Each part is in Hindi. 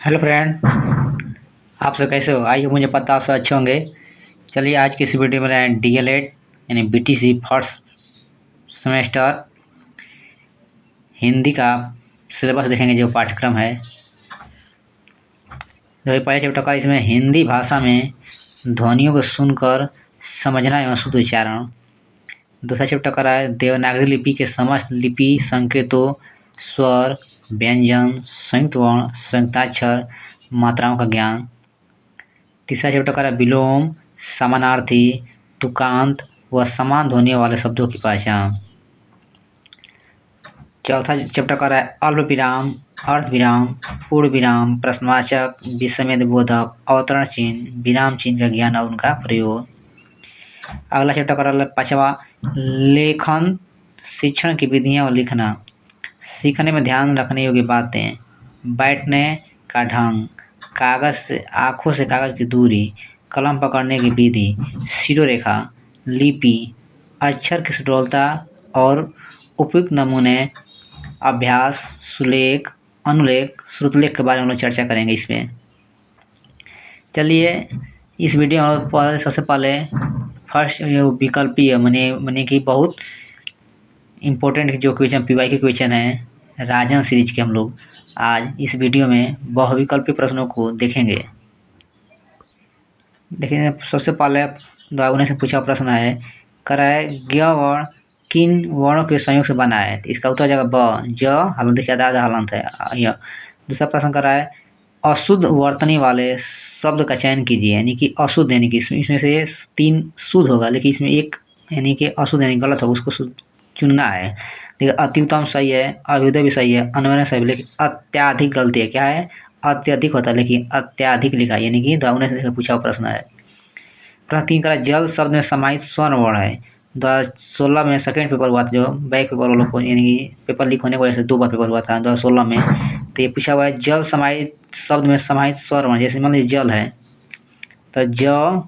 Hello friend. आप सब कैसे हो? आइए, मुझे पता आप सब अच्छे होंगे। चलिए आज की इस वीडियो में लाए डीएलएड यानी बीटीसी फर्स्ट सेमेस्टर हिंदी का सिलेबस देखेंगे। जो पाठ्यक्रम है, जो ये पहले चैप्टर का, इसमें हिंदी भाषा में ध्वनियों को सुनकर समझना एवं शुद्ध उच्चारण। दूसरा चैप्टर का है देवनागरी लिपि के समस्त लिपि संकेतों, स्वर, व्यंजन, संयुक्त वर्ण, संयुक्ताक्षर, मात्राओं का ज्ञान। तीसरा चैप्टर का विलोम, समानार्थी, तुकांत व समान ध्वनियों वाले शब्दों की पहचान। चौथा चैप्टर का अल्प विराम, अर्ध विराम, पूर्ण विराम, प्रश्नवाचक, विसमेत बोधक, अवतरण चिन्ह, विराम चिन्ह का ज्ञान और उनका प्रयोग। अगला चैप्टर का पांचवा लेखन, शिक्षण की विधियां और लिखना, सीखने में ध्यान रखने योग्य बातें, बैठने का ढंग, कागज से आँखों से कागज की दूरी, कलम पकड़ने की विधि, शिरोरेखा, लिपि, अक्षर की सुडौलता और उपयुक्त नमूने, अभ्यास, सुलेख, अनुलेख, श्रुतलेख के बारे में हम लोग चर्चा करेंगे इसमें। चलिए इस वीडियो में सबसे पहले फर्स्ट विकल्पीय मने कि बहुत इम्पोर्टेंट जो क्वेश्चन पीवाई के क्वेश्चन है राजन सीरीज के, हम लोग आज इस वीडियो में बहुविकल्पीय प्रश्नों को देखेंगे। देखिए सबसे पहले उन्हें से पूछा प्रश्न है, कराए ज्ञ वर्ण किन वर्णों के संयोग से बना है? तो इसका उत्तर हो जाएगा ब, ज हलंत। देखिए आधा हलंत है यह। दूसरा प्रश्न कराए अशुद्ध वर्तनी वाले शब्द का चयन कीजिए, यानी कि अशुद्ध, यानी कि इसमें से 3 शुद्ध होगा लेकिन इसमें एक यानी कि अशुद्ध यानी गलत होगा, उसको चुनना है। देखिए अति उत्तम सही है, अभ्युदय भी सही है, अन्वय सही है, लेकिन अत्याधिक गलती है। क्या है? अत्यधिक होता है लेकिन अत्याधिक लिखा है, यानी कि 19 से पूछा हुआ प्रश्न है। प्रश्न 3 का जल शब्द में समाहित स्वर्ण वर्ण है। 2016 में सेकेंड पेपर हुआ था, जो बैक पेपर वालों को, यानी कि पेपर लीक होने की वजह से 2 बार पेपर हुआ था 2016 में। तो ये पूछा हुआ है जल समाहित शब्द में समाहित स्वर वर्ण, जैसे मान लीजिए जल है तो ज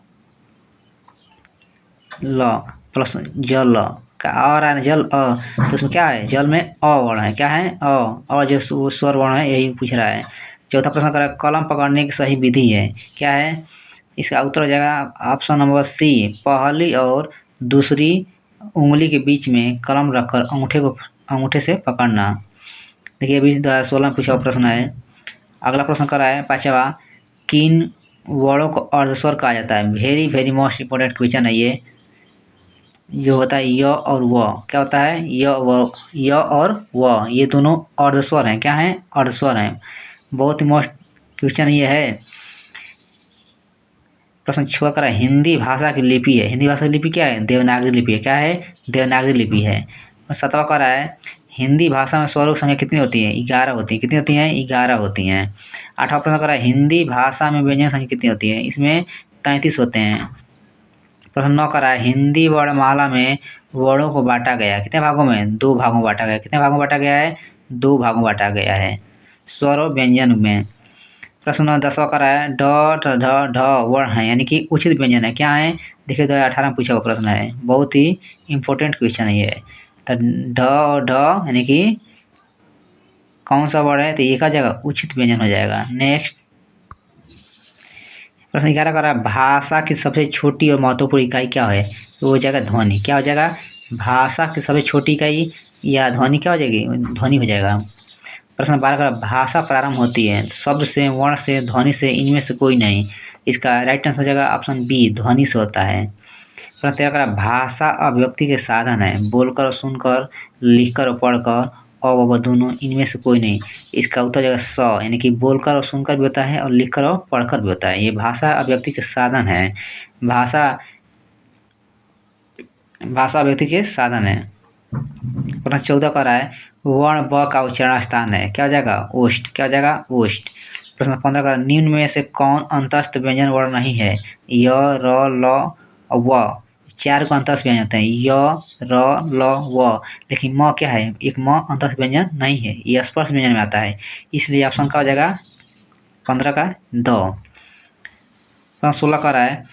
ल प्लस जल का आ रहा है, जल अ, तो उसमें क्या है? जल में अ वर्ण है। क्या है? अ, और जो स्वर वर्ण है यही पूछ रहा है। चौथा प्रश्न कर कलम पकड़ने की सही विधि है। क्या है? इसका उत्तर हो जाएगा ऑप्शन नंबर सी, पहली और दूसरी उंगली के बीच में कलम रखकर अंगूठे से पकड़ना। देखिए अभी 2016 में पूछा हुआ प्रश्न है। अगला प्रश्न कर रहा है पांचवा, किन वर्णों को अर्धस्वर कहा जाता है? Very very most important question है ये, जो होता है य और व। क्या होता है? य और व, ये दोनों अर्धस्वर हैं। क्या हैं? अर्धस्वर हैं। बहुत ही मोस्ट क्वेश्चन ये है। प्रश्न 6 का हिंदी भाषा की लिपि है। हिंदी भाषा की लिपि क्या है? देवनागरी लिपि है। क्या है? देवनागरी लिपि है। 7वां का है हिंदी भाषा में स्वरों की संख्या कितनी होती है? 11 होती है। कितनी होती हैं? 11 होती हैं। 8वां प्रश्न का हिंदी भाषा में व्यंजन संख्या कितनी होती है? इसमें 33 होते हैं। प्रश्न 9 का हिंदी वर्णमाला में वर्णों को बांटा गया कितने भागों में? 2 भागों में बांटा गया। कितने भागों में बांटा गया है? 2 भागों में बांटा गया है, स्वर और व्यंजन में। प्रश्न 10वां का है ढ ढ ढ वर्ण है, यानी कि उचित व्यंजन है। क्या है? देखिए 2018 में पूछा हुआ प्रश्न है, बहुत ही इंपॉर्टेंट क्वेश्चन है ये। तो ढ ढ यानी कि कौन सा वर्ण है? तो एक आ जाएगा, उचित व्यंजन हो जाएगा। नेक्स्ट प्रश्न 11 का भाषा की सबसे छोटी और महत्वपूर्ण इकाई क्या है? तो वो हो जाएगा ध्वनि। क्या हो जाएगा? भाषा की सबसे छोटी इकाई या ध्वनि क्या हो जाएगी? ध्वनि हो जाएगा। प्रश्न 12 का भाषा प्रारंभ होती है शब्द से, वर्ण से, ध्वनि से, इनमें से कोई नहीं। इसका राइट आंसर हो जाएगा ऑप्शन बी, ध्वनि से होता है। प्रश्न 13 का भाषा अभिव्यक्ति के साधन है, बोलकर और सुनकर, लिखकर और पढ़कर, और व दोनों, इनमें से कोई नहीं। इसका उत्तर हो जाएगा स, यानी कि बोलकर और सुनकर भी होता है और लिखकर और पढ़कर भी होता है। ये भाषा अभिव्यक्ति के साधन है। भाषा अभिव्यक्ति के साधन है। प्रश्न 14 का है वर्ण ब का उच्चारण स्थान है। क्या हो जाएगा? ओष्ठ। क्या हो जाएगा? ओष्ठ। प्रश्न 15 का निम्न में से कौन अंतस्थ व्यंजन वर्ण नहीं है? य, र, ल और व। 4 को अंतस्थ व्यंजन होते हैं, य, र, ल, व। लेकिन म क्या है? एक म अंतस्थ व्यंजन नहीं है, ये स्पर्श व्यंजन में आता है। इसलिए ऑप्शन का हो जाएगा 15 का द। प्रश्न 16 का है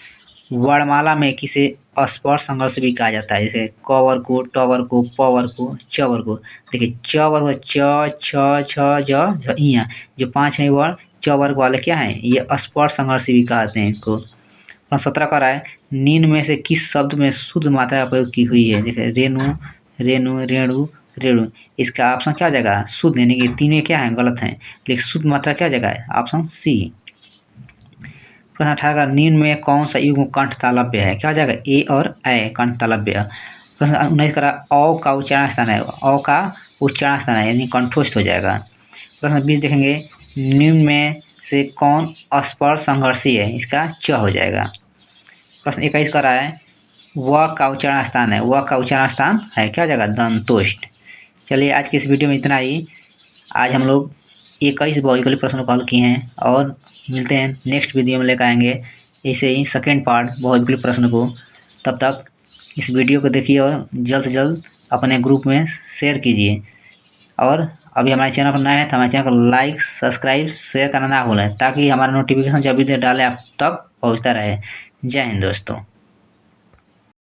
वर्णमाला में किसे स्पर्श संघर्ष भी कहा जाता है? जैसे क वर्ग को, ट वर्ग को, प वर्ग को, च वर्ग को। देखिए च वर्ग च, छ, छ, ज, झ, इया, जो 5 है वर्ण च वर्ग वाले क्या हैं, ये स्पर्श संघर्षी भी कहते हैं इनको। प्रश्न 17 कह रहा है निम्न में से किस शब्द में शुद्ध मात्रा का प्रयोग की हुई है। देखिए रेणु, रेणु, रेणु, रेणु, इसका ऑप्शन क्या हो जाएगा, शुद्ध, यानी कि तीनों क्या है, गलत हैं, लेकिन शुद्ध मात्रा क्या हो जाएगा, ऑप्शन सी। प्रश्न 18 का निम्न में कौन सा युग्म कंठ तालव्य है, क्या हो जाएगा, ए और ए कंठ तालव्य। प्रश्न 19 का औ का उच्चारण स्थान है, औ का उच्चारण स्थान है, यानी कंठस्थ हो जाएगा। प्रश्न 20 देखेंगे निम्न में से कौन स्पर्श संघर्षी है, इसका च हो जाएगा। प्रश्न 21 का रहा है व का उच्चारण स्थान है, व का उच्चारण स्थान है, क्या हो जाएगा, दंतोष्ठ। चलिए आज की इस वीडियो में इतना ही। आज हम लोग 21 भौगोलिक प्रश्नों को हल किए हैं और मिलते हैं नेक्स्ट वीडियो में लेकर आएंगे ऐसे ही सेकेंड पार्ट भौगोलिक प्रश्न को। तब तक इस वीडियो को देखिए और जल्द से जल्द अपने ग्रुप में शेयर कीजिए। और अभी हमारे चैनल पर नए हैं तो हमारे चैनल को लाइक, सब्सक्राइब, शेयर करना ना भूलें, ताकि हमारा नोटिफिकेशन जब भी डालें आप तक पहुँचता रहे। जय हिंद दोस्तों।